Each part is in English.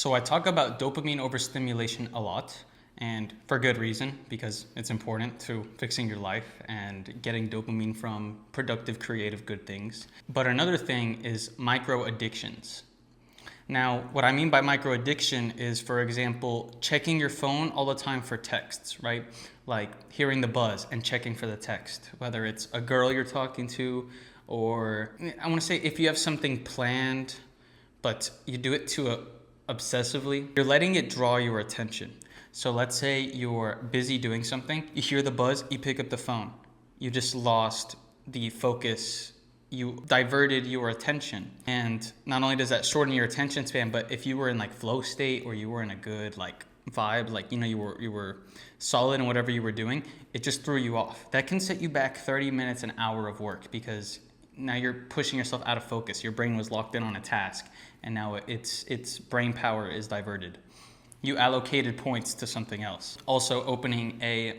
So I talk about dopamine overstimulation a lot, and for good reason, because it's important to fixing your life and getting dopamine from productive, creative, good things. But another thing is micro addictions. Now, what I mean by micro addiction is, for example, checking your phone all the time for texts, right? Like hearing the buzz and checking for the text, whether it's a girl you're talking to, or I want to say if you have something planned, but you do it too obsessively, you're letting it draw your attention. So let's say you're busy doing something, you hear the buzz, you pick up the phone. You just lost the focus, you diverted your attention. And not only does that shorten your attention span, but if you were in like flow state or you were in a good like vibe, like you were solid in whatever you were doing, it just threw you off. That can set you back 30 minutes, an hour of work, because now you're pushing yourself out of focus. Your brain was locked in on a task, and now its brain power is diverted. You allocated points to something else. Also opening a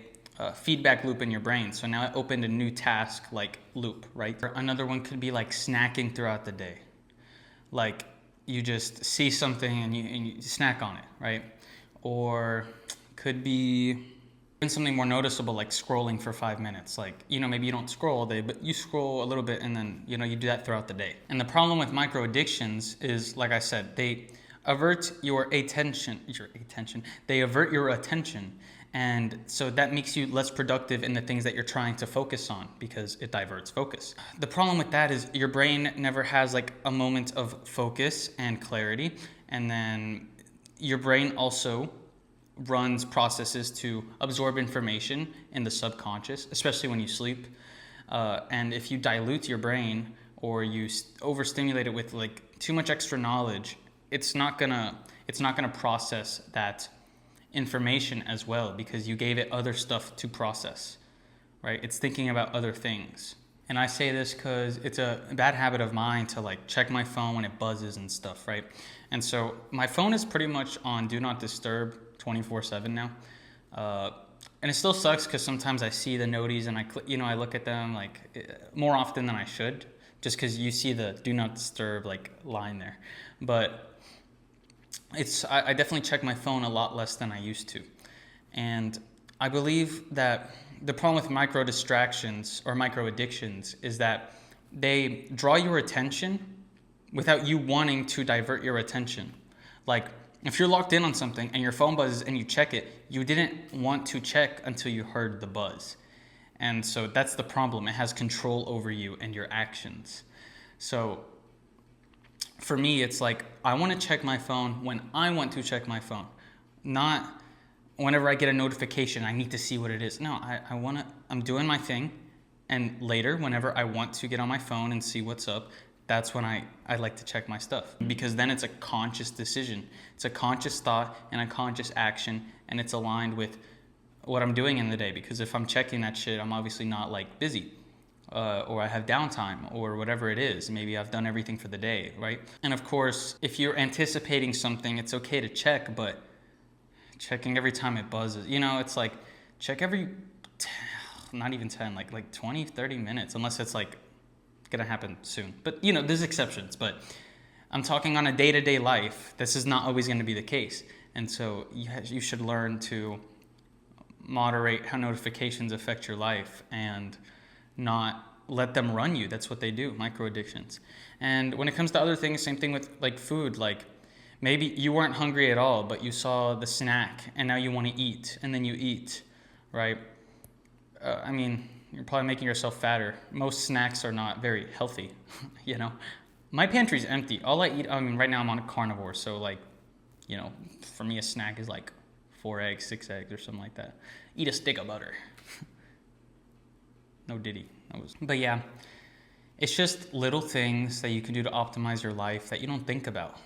feedback loop in your brain. So now it opened a new task like loop, right? Or another one could be like snacking throughout the day. Like you just see something and you snack on it, right? Or could be something more noticeable like scrolling for 5 minutes. Like, maybe you don't scroll all day, but you scroll a little bit and then, you do that throughout the day. And the problem with micro addictions is, like I said, they avert your attention. They avert your attention. And so that makes you less productive in the things that you're trying to focus on because it diverts focus. The problem with that is your brain never has like a moment of focus and clarity. And then your brain also runs processes to absorb information in the subconscious, especially when you sleep. And if you dilute your brain or you overstimulate it with like too much extra knowledge, it's not gonna process that information as well because you gave it other stuff to process, right? It's thinking about other things. And I say this because it's a bad habit of mine to like check my phone when it buzzes and stuff, right? And so my phone is pretty much on do not disturb 24/7 now. And it still sucks because sometimes I see the noties and I look at them like more often than I should, just because you see the do not disturb like line there. But I definitely check my phone a lot less than I used to. And I believe that the problem with micro distractions or micro addictions is that they draw your attention without you wanting to divert your attention. Like if you're locked in on something and your phone buzzes and you check it, you didn't want to check until you heard the buzz. And so that's the problem. It has control over you and your actions. So for me, it's like I want to check my phone when I want to check my phone, not whenever I get a notification, I need to see what it is. No, I'm doing my thing. And later, whenever I want to get on my phone and see what's up, that's when I like to check my stuff, because then it's a conscious decision. It's a conscious thought and a conscious action, and it's aligned with what I'm doing in the day. Because if I'm checking that shit, I'm obviously not like busy. Or I have downtime or whatever it is. Maybe I've done everything for the day, right? And of course, if you're anticipating something, it's okay to check, but checking every time it buzzes, it's like check every, not even 10, like 20, 30 minutes, unless it's like gonna happen soon. But there's exceptions, but I'm talking on a day-to-day life. This is not always gonna be the case. And so you should learn to moderate how notifications affect your life and not let them run you. That's what they do, micro addictions. And when it comes to other things, same thing with like food. Like maybe you weren't hungry at all, but you saw the snack and now you want to eat, and then you eat, right? You're probably making yourself fatter. Most snacks are not very healthy, My pantry's empty. All I eat, right now I'm on a carnivore, so like, for me a snack is like 4 eggs, 6 eggs or something like that. Eat a stick of butter. No Diddy. But yeah, it's just little things that you can do to optimize your life that you don't think about.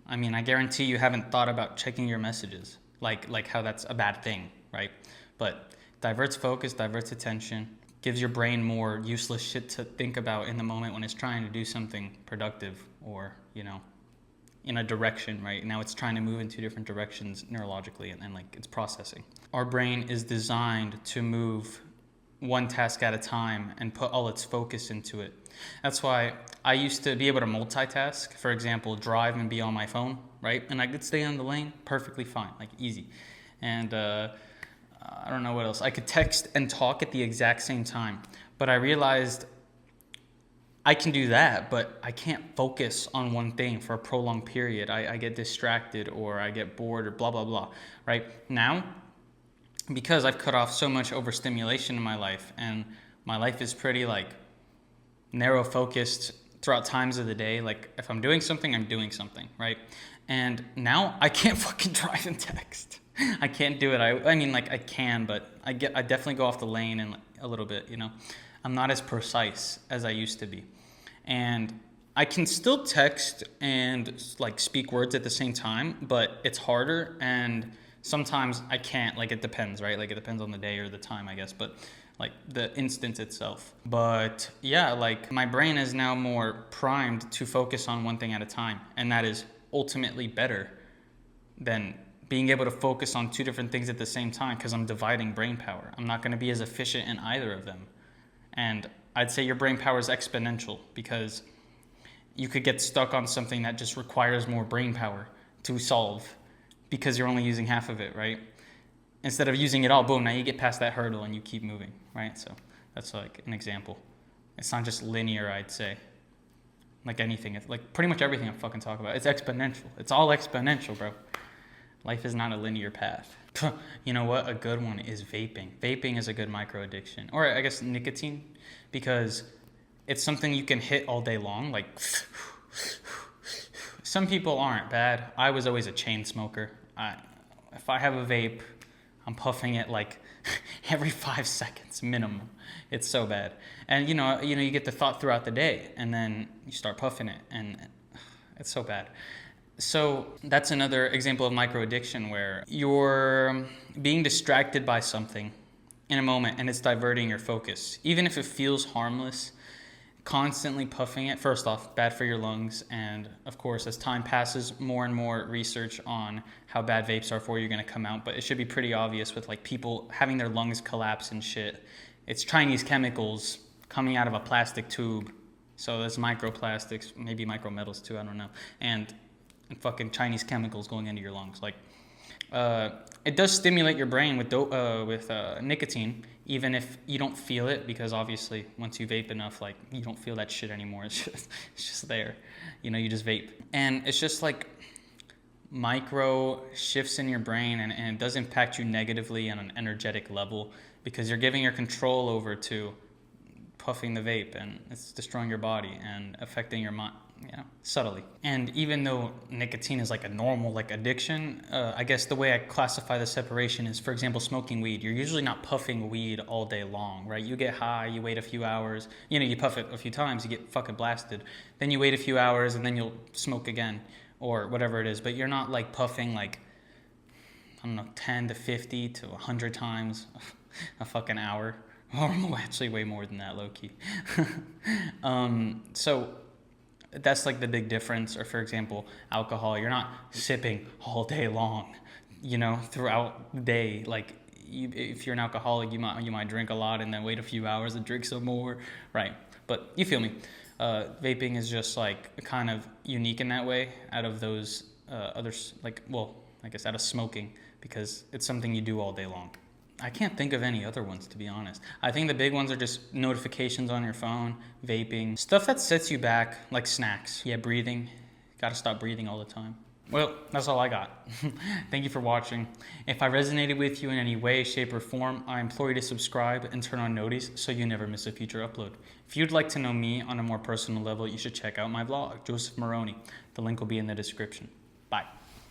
I guarantee you haven't thought about checking your messages, like how that's a bad thing, right? But diverts focus, diverts attention, gives your brain more useless shit to think about in the moment when it's trying to do something productive or, in a direction, right? Now it's trying to move in 2 different directions neurologically and like it's processing. Our brain is designed to move one task at a time and put all its focus into it. That's why I used to be able to multitask. For example, drive and be on my phone, right? And I could stay on the lane perfectly fine, like easy. And I don't know what else. I could text and talk at the exact same time. But I realized I can do that, but I can't focus on one thing for a prolonged period. I get distracted or I get bored or blah, blah, blah, right? Now, because I've cut off so much overstimulation in my life, and my life is pretty like narrow focused throughout times of the day. Like if I'm doing something, I'm doing something, right? And now I can't fucking drive and text. I can't do it. I mean, like I can, but I definitely go off the lane and a little bit, you know. I'm not as precise as I used to be. And I can still text and like speak words at the same time, but it's harder, and sometimes I can't. Like it depends, right? Like it depends on the day or the time, I guess, but like the instance itself. But yeah, like my brain is now more primed to focus on one thing at a time, and that is ultimately better than being able to focus on two different things at the same time, because I'm dividing brain power. I'm not going to be as efficient in either of them. And I'd say your brain power is exponential, because you could get stuck on something that just requires more brain power to solve because you're only using half of it, right? Instead of using it all, boom, now you get past that hurdle and you keep moving, right? So that's like an example. It's not just linear, I'd say. Like anything, it's like pretty much everything I'm fucking talking about. It's exponential. It's all exponential, bro. Life is not a linear path. You know what? A good one is vaping. Vaping is a good micro addiction. Or I guess nicotine, because it's something you can hit all day long. Like some people aren't bad. I was always a chain smoker. If I have a vape, I'm puffing it like every 5 seconds minimum. It's so bad. And you get the thought throughout the day, and then you start puffing it, and it's so bad. So that's another example of micro addiction, where you're being distracted by something in a moment and it's diverting your focus. Even if it feels harmless, constantly puffing it, first off, bad for your lungs. And of course, as time passes, more and more research on how bad vapes are for you are going to come out. But it should be pretty obvious with like people having their lungs collapse and shit. It's Chinese chemicals coming out of a plastic tube. So there's microplastics, maybe micrometals too, I don't know. And fucking Chinese chemicals going into your lungs. Like, it does stimulate your brain with nicotine, even if you don't feel it, because obviously once you vape enough, like you don't feel that shit anymore. It's just there. You just vape, and it's just like micro shifts in your brain, and it does impact you negatively on an energetic level, because you're giving your control over to puffing the vape, and it's destroying your body and affecting your mind, subtly. And even though nicotine is like a normal like addiction, I guess the way I classify the separation is, for example, smoking weed. You're usually not puffing weed all day long, right? You get high, you wait a few hours, you puff it a few times, you get fucking blasted. Then you wait a few hours, and then you'll smoke again, or whatever it is. But you're not like puffing like, I don't know, 10 to 50 to 100 times a fucking hour. Or actually way more than that, low-key. So that's like the big difference. Or for example, alcohol, you're not sipping all day long, throughout the day. Like if you're an alcoholic, you might drink a lot and then wait a few hours and drink some more, right? But you feel me. Vaping is just like kind of unique in that way out of those others, I guess out of smoking, because it's something you do all day long. I can't think of any other ones, to be honest. I think the big ones are just notifications on your phone, vaping, stuff that sets you back, like snacks. Yeah, breathing. Gotta stop breathing all the time. Well, that's all I got. Thank you for watching. If I resonated with you in any way, shape, or form, I implore you to subscribe and turn on noties so you never miss a future upload. If you'd like to know me on a more personal level, you should check out my vlog, Joseph Marrone. The link will be in the description. Bye.